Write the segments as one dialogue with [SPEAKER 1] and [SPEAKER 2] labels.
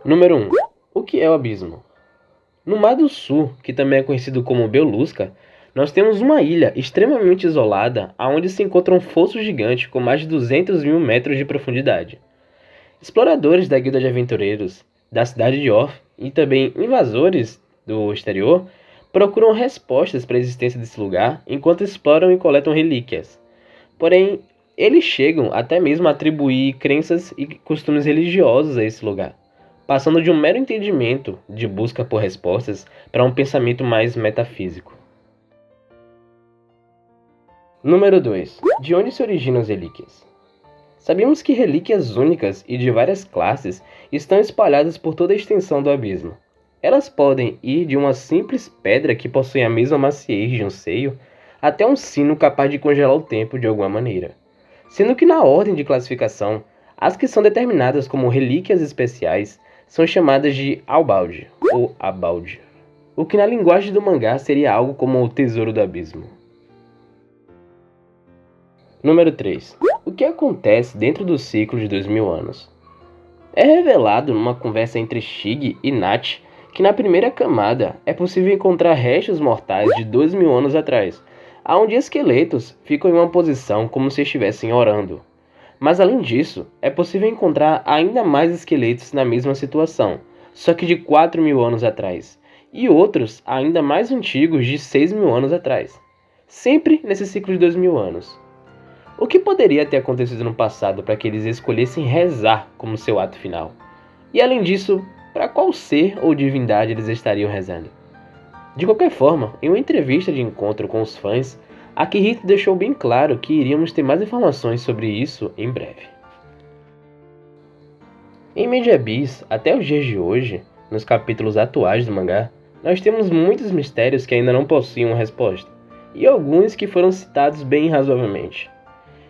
[SPEAKER 1] Número 1. O que é o abismo? No Mar do Sul, que também é conhecido como Belusca, nós temos uma ilha extremamente isolada, onde se encontra um fosso gigante com mais de 200 mil metros de profundidade. Exploradores da Guilda de Aventureiros, da cidade de Orf e também invasores do exterior procuram respostas para a existência desse lugar enquanto exploram e coletam relíquias. Porém, eles chegam até mesmo a atribuir crenças e costumes religiosos a esse lugar, passando de um mero entendimento de busca por respostas para um pensamento mais metafísico. Número 2. De onde se originam as relíquias? Sabemos que relíquias únicas e de várias classes estão espalhadas por toda a extensão do abismo. Elas podem ir de uma simples pedra que possui a mesma maciez de um seio até um sino capaz de congelar o tempo de alguma maneira. Sendo que na ordem de classificação, as que são determinadas como relíquias especiais são chamadas de Albalde ou Abalde, o que na linguagem do mangá seria algo como o Tesouro do Abismo. Número 3. O que acontece dentro do ciclo de 2000 anos? É revelado numa conversa entre Shig e Nat que na primeira camada é possível encontrar restos mortais de 2000 anos atrás, onde esqueletos ficam em uma posição como se estivessem orando. Mas além disso, é possível encontrar ainda mais esqueletos na mesma situação, só que de 4000 anos atrás, e outros ainda mais antigos de 6000 anos atrás, sempre nesse ciclo de 2000 anos. O que poderia ter acontecido no passado para que eles escolhessem rezar como seu ato final? E além disso, para qual ser ou divindade eles estariam rezando? De qualquer forma, em uma entrevista de encontro com os fãs, Akihito deixou bem claro que iríamos ter mais informações sobre isso em breve. Em Made Abyss, até os dias de hoje, nos capítulos atuais do mangá, nós temos muitos mistérios que ainda não possuem uma resposta, e alguns que foram citados bem razoavelmente.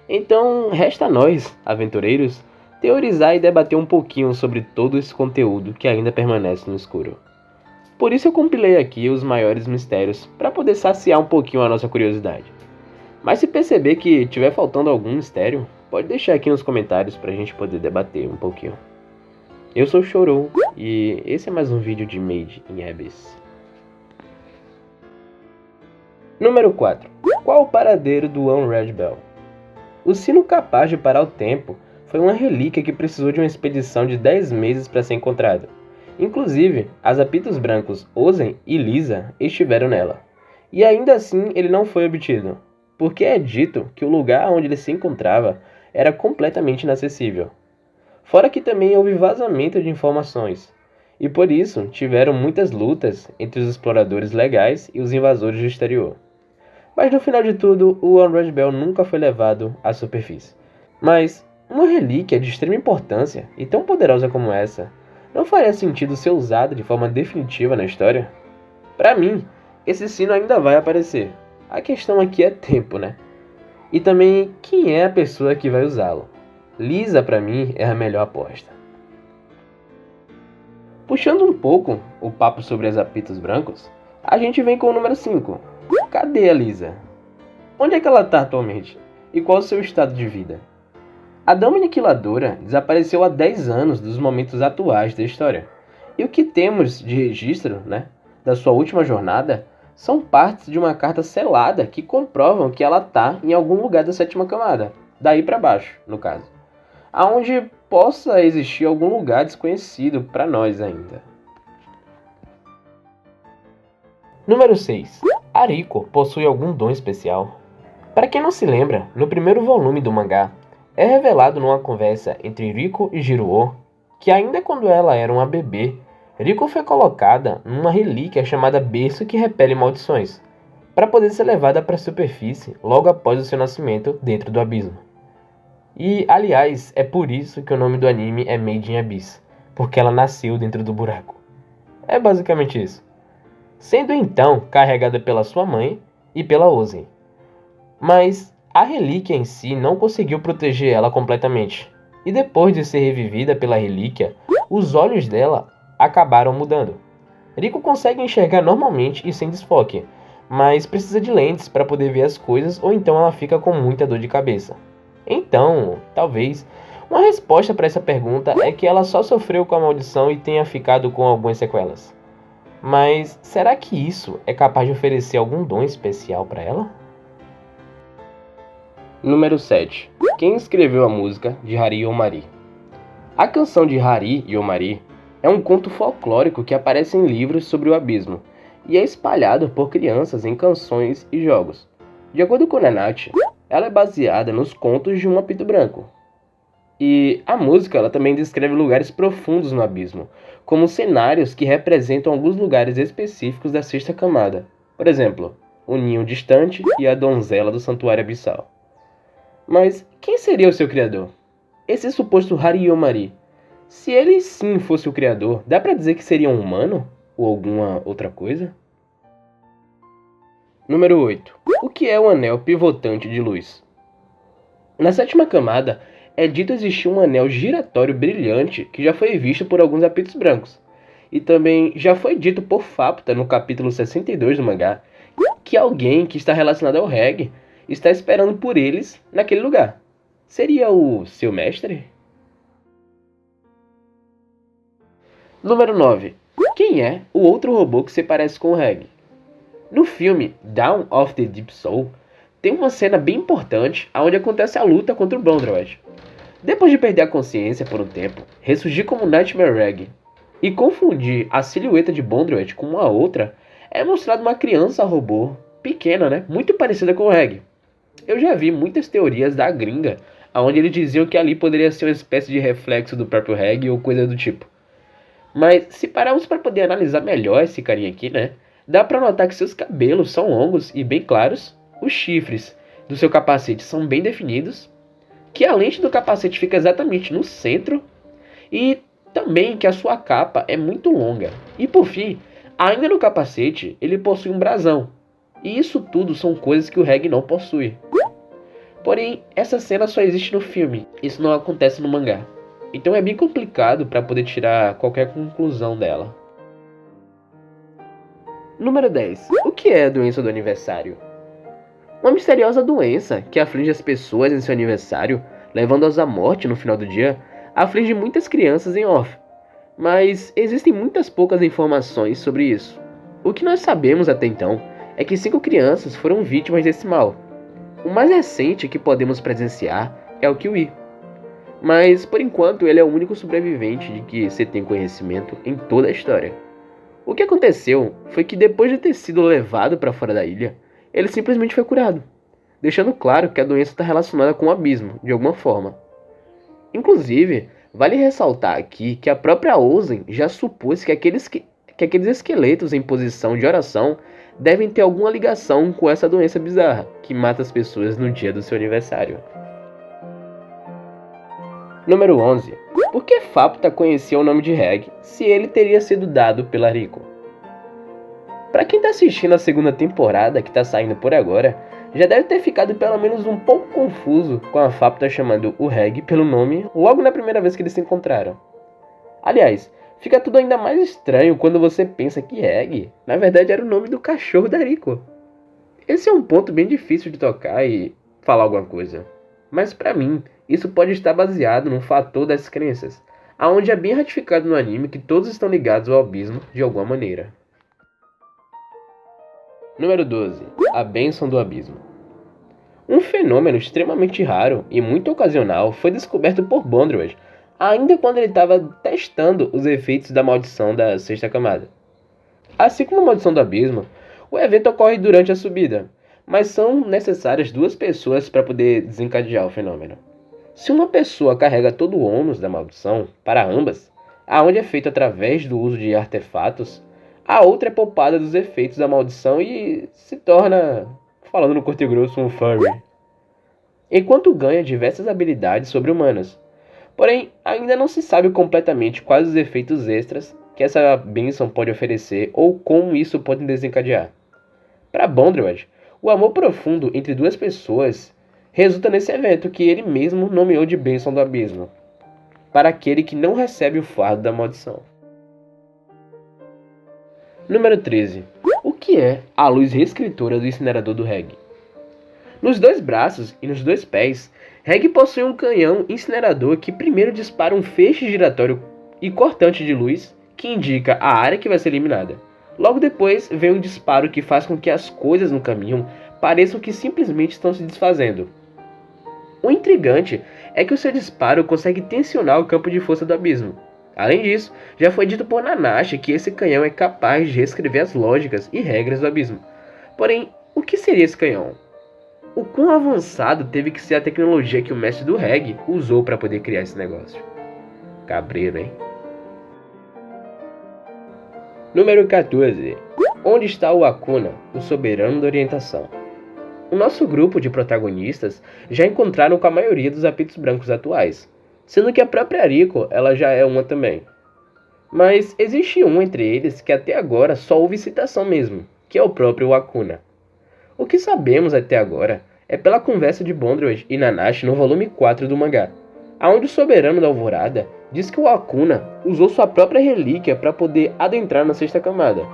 [SPEAKER 1] Então, resta a nós, aventureiros, teorizar e debater um pouquinho sobre todo esse conteúdo que ainda permanece no escuro. Por isso eu compilei aqui os maiores mistérios para poder saciar um pouquinho a nossa curiosidade. Mas se perceber que estiver faltando algum mistério, pode deixar aqui nos comentários para a gente poder debater um pouquinho. Eu sou o Chorou e esse é mais um vídeo de Made in Abyss. Número 4. Qual o paradeiro do One Red Bell? O sino capaz de parar o tempo foi uma relíquia que precisou de uma expedição de 10 meses para ser encontrada. Inclusive, as apitos brancos Ozen e Lisa estiveram nela. E ainda assim ele não foi obtido, porque é dito que o lugar onde ele se encontrava era completamente inacessível. Fora que também houve vazamento de informações, e por isso tiveram muitas lutas entre os exploradores legais e os invasores do exterior. Mas no final de tudo, o One Red Bell nunca foi levado à superfície. Mas uma relíquia de extrema importância e tão poderosa como essa, não faria sentido ser usada de forma definitiva na história? Para mim, esse sino ainda vai aparecer. A questão aqui é tempo, né? E também, quem é a pessoa que vai usá-lo? Lisa, para mim, é a melhor aposta. Puxando um pouco o papo sobre as apitos brancos, a gente vem com o número 5. Cadê a Lisa? Onde é que ela está atualmente? E qual o seu estado de vida? A Dama Aniquiladora desapareceu há 10 anos dos momentos atuais da história. E o que temos de registro, da sua última jornada são partes de uma carta selada que comprovam que ela está em algum lugar da sétima camada, daí para baixo, no caso, aonde possa existir algum lugar desconhecido para nós ainda. Número 6. Ariko possui algum dom especial? Para quem não se lembra, no primeiro volume do mangá, é revelado numa conversa entre Riko e Jiruo que ainda quando ela era uma bebê, Riko foi colocada numa relíquia chamada Berço que repele maldições, para poder ser levada para a superfície logo após o seu nascimento dentro do abismo. E, aliás, é por isso que o nome do anime é Made in Abyss, porque ela nasceu dentro do buraco. É basicamente isso. Sendo então carregada pela sua mãe e pela Ozen. Mas a relíquia em si não conseguiu proteger ela completamente. E depois de ser revivida pela relíquia, os olhos dela acabaram mudando. Riko consegue enxergar normalmente e sem desfoque, mas precisa de lentes para poder ver as coisas ou então ela fica com muita dor de cabeça. Então, talvez, Uma resposta para essa pergunta é que ela só sofreu com a maldição e tenha ficado com algumas sequelas. Mas será que isso é capaz de oferecer algum dom especial para ela? Número 7. Quem escreveu a música de Hari Omari? A canção de Hari Omari é um conto folclórico que aparece em livros sobre o abismo e é espalhado por crianças em canções e jogos. De acordo com Nanate, ela é baseada nos contos de um apito branco. E a música ela também descreve lugares profundos no abismo, como cenários que representam alguns lugares específicos da sexta camada. Por exemplo, o ninho distante e a donzela do santuário abissal. Mas quem seria o seu criador? Esse suposto Hari Omari. Se ele sim fosse o criador, dá pra dizer que seria um humano? Ou alguma outra coisa? Número 8. O que é o anel pivotante de luz? Na sétima camada, é dito existir um anel giratório brilhante que já foi visto por alguns apitos brancos. E também já foi dito por Faputa no capítulo 62 do mangá que alguém que está relacionado ao reggae está esperando por eles naquele lugar. Seria o seu mestre? Número 9. Quem é o outro robô que se parece com o reggae? No filme Dawn of the Deep Soul, tem uma cena bem importante onde acontece a luta contra o Bondrewed. Depois de perder a consciência por um tempo, ressurgir como Nightmare Reggie e confundir a silhueta de Bondrewed com uma outra, é mostrado uma criança robô, pequena, muito parecida com o Reggie. Eu já vi muitas teorias da gringa, onde eles diziam que ali poderia ser uma espécie de reflexo do próprio Reggie ou coisa do tipo. Mas se pararmos para poder analisar melhor esse carinha aqui, dá para notar que seus cabelos são longos e bem claros, os chifres do seu capacete são bem definidos, que a lente do capacete fica exatamente no centro e também que a sua capa é muito longa. E por fim, ainda no capacete, ele possui um brasão. E isso tudo são coisas que o Reggie não possui. Porém, essa cena só existe no filme, isso não acontece no mangá. Então é bem complicado para poder tirar qualquer conclusão dela. Número 10. O que é a doença do aniversário? Uma misteriosa doença que aflige as pessoas em seu aniversário, levando-as à morte no final do dia, aflige muitas crianças em off. Mas existem muitas poucas informações sobre isso. O que nós sabemos até então é que 5 crianças foram vítimas desse mal. O mais recente que podemos presenciar é o Kiwi. Mas, por enquanto, ele é o único sobrevivente de que se tem conhecimento em toda a história. O que aconteceu foi que depois de ter sido levado para fora da ilha, ele simplesmente foi curado, deixando claro que a doença está relacionada com o abismo, de alguma forma. Inclusive, vale ressaltar aqui que a própria Ozen já supôs que aqueles esqueletos em posição de oração devem ter alguma ligação com essa doença bizarra, que mata as pessoas no dia do seu aniversário. Número 11. Por que Faputa conhecia o nome de Reggie se ele teria sido dado pela Rico? Pra quem tá assistindo a segunda temporada, que tá saindo por agora, já deve ter ficado pelo menos um pouco confuso com a Faputa chamando o Reggie pelo nome logo na primeira vez que eles se encontraram. Aliás, fica tudo ainda mais estranho quando você pensa que Reggie, na verdade, era o nome do cachorro da Rico. Esse é um ponto bem difícil de tocar e falar alguma coisa. Mas pra mim, isso pode estar baseado num fator das crenças, aonde é bem ratificado no anime que todos estão ligados ao abismo de alguma maneira. Número 12. A Bênção do Abismo. Um fenômeno extremamente raro e muito ocasional foi descoberto por Bondrewed, ainda quando ele estava testando os efeitos da maldição da sexta camada. Assim como a maldição do abismo, o evento ocorre durante a subida, mas são necessárias 2 pessoas para poder desencadear o fenômeno. Se uma pessoa carrega todo o ônus da maldição para ambas, aonde é feito através do uso de artefatos, a outra é poupada dos efeitos da maldição e se torna, falando no curto grosso, um furry. Enquanto ganha diversas habilidades sobre-humanas. Porém, ainda não se sabe completamente quais os efeitos extras que essa bênção pode oferecer ou como isso pode desencadear. Para Bondrewed, o amor profundo entre 2 pessoas resulta nesse evento que ele mesmo nomeou de Bênção do Abismo, para aquele que não recebe o fardo da maldição. Número 13. O que é a luz reescritora do incinerador do Reggie? Nos 2 braços e nos 2 pés, Reg possui um canhão incinerador que primeiro dispara um feixe giratório e cortante de luz que indica a área que vai ser eliminada. Logo depois vem um disparo que faz com que as coisas no caminho pareçam que simplesmente estão se desfazendo. O intrigante é que o seu disparo consegue tensionar o campo de força do abismo. Além disso, já foi dito por Nanashi que esse canhão é capaz de reescrever as lógicas e regras do abismo. Porém, o que seria esse canhão? O quão avançado teve que ser a tecnologia que o mestre do Reg usou para poder criar esse negócio? Cabreiro, hein? Número 14. Onde está o Akuna, o soberano da orientação? O nosso grupo de protagonistas já encontraram com a maioria dos apitos brancos atuais, sendo que a própria Ariko ela já é uma também. Mas existe um entre eles que até agora só houve citação mesmo, que é o próprio Akuna. O que sabemos até agora é pela conversa de Bondrewed e Nanashi no volume 4 do mangá, onde o soberano da Alvorada diz que o Akuna usou sua própria relíquia para poder adentrar na sexta camada.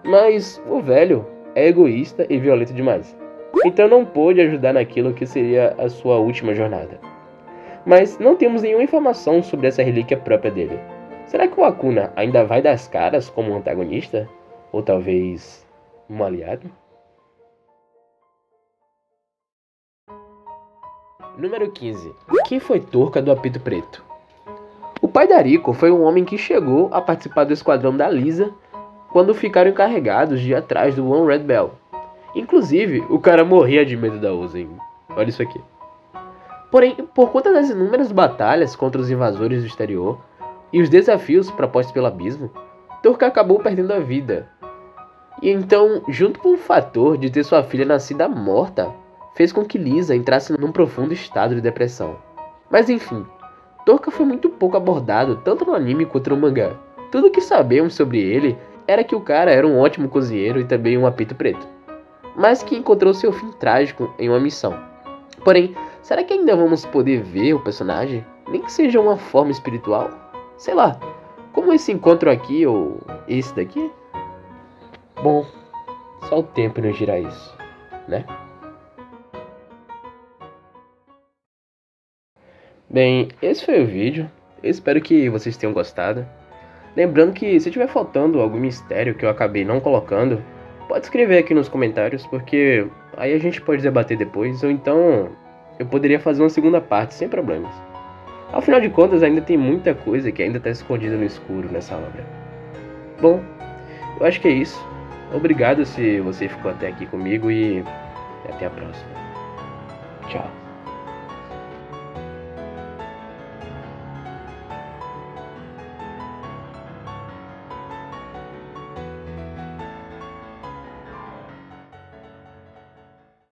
[SPEAKER 1] Mas o velho é egoísta e violento demais, então não pôde ajudar naquilo que seria a sua última jornada. Mas não temos nenhuma informação sobre essa relíquia própria dele. Será que o Akuna ainda vai dar as caras como um antagonista? Ou talvez um aliado? Número 15. Quem foi Torca do Apito Preto? O pai da Ariko foi um homem que chegou a participar do esquadrão da Lisa quando ficaram encarregados de ir atrás do One Red Bell. Inclusive, o cara morria de medo da Uzen. Olha isso aqui. Porém, por conta das inúmeras batalhas contra os invasores do exterior e os desafios propostos pelo abismo, Torca acabou perdendo a vida. E então, junto com o fator de ter sua filha nascida morta, fez com que Lisa entrasse num profundo estado de depressão. Mas enfim, Torca foi muito pouco abordado tanto no anime quanto no mangá. Tudo o que sabemos sobre ele era que o cara era um ótimo cozinheiro e também um apito preto, mas que encontrou seu fim trágico em uma missão. Porém, será que ainda vamos poder ver o personagem? Nem que seja uma forma espiritual? Sei lá, como esse encontro aqui ou esse daqui? Bom, só o tempo nos dirá isso, né? Bem, esse foi o vídeo. Eu espero que vocês tenham gostado. Lembrando que se tiver faltando algum mistério que eu acabei não colocando, pode escrever aqui nos comentários, porque aí a gente pode debater depois, ou então eu poderia fazer uma segunda parte sem problemas. Afinal de contas, ainda tem muita coisa que ainda está escondida no escuro nessa obra. Bom, eu acho que é isso. Obrigado se você ficou até aqui comigo e até a próxima. Tchau.